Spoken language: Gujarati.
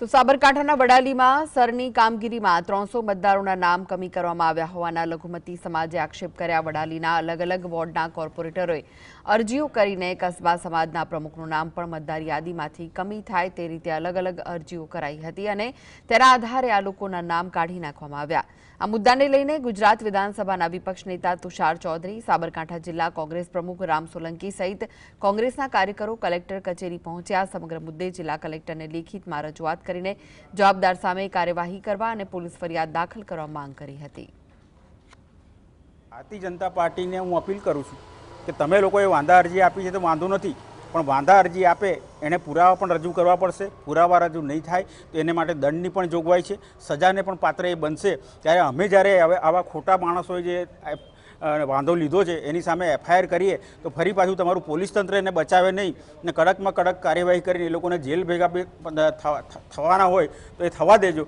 તો સાબરકાંઠાના વડાલીમાં સરની કામગીરીમાં 300 મતદારોના નામ કમી કરવામાં આવ્યા હોવાના લઘુમતી સમાજે આક્ષેપ કર્યા। વડાલીના અલગ અલગ વોર્ડના કોર્પોરેટરોએ અરજીઓ કરીને કસ્બા સમાજના પ્રમુખનું નામ પણ મતદાર યાદીમાંથી કમી થાય તે રીતે અલગ અલગ અરજીઓ કરાઈ હતી અને તેના આધારે આ લોકોના નામ કાઢી નાખવામાં આવ્યા। આ મુદ્દાને લઈને ગુજરાત વિધાનસભાના વિપક્ષ નેતા તુષાર ચૌધરી, સાબરકાંઠા જિલ્લા કોંગ્રેસ પ્રમુખ રામ સોલંકી સહિત કોંગ્રેસના કાર્યકરો કલેક્ટર કચેરી પહોંચ્યા। સમગ્ર મુદ્દે જિલ્લા કલેક્ટરને લેખિતમાં રજૂઆત કરીને જવાબદાર સામે કાર્યવાહી કરવા અને પોલીસ ફરિયાદ દાખલ કરવા માંગ કરી હતી। ભારતીય જનતા પાર્ટીને હું અપીલ કરું છું કે તમે લોકોએ વાંધા અરજી આપી છે તો વાંધો નથી, પણ વાંધા અરજી આપે એને પુરાવા પણ રજૂ કરવા પડશે। પુરાવા રજૂ નહીં થાય તો એને માટે દંડની પણ જોગવાઈ છે, સજાને પણ પાત્ર એ બનશે। ત્યારે અમે જ્યારે હવે આવા ખોટા માણસોએ જે વાંધો લીધો છે એની સામે એફઆઈઆર કરીએ તો ફરી પાછું તમારું પોલીસ તંત્ર એને બચાવે નહીં ને કડકમાં કડક કાર્યવાહી કરીને એ લોકોને જેલ ભેગા થવાના હોય તો એ થવા દેજો।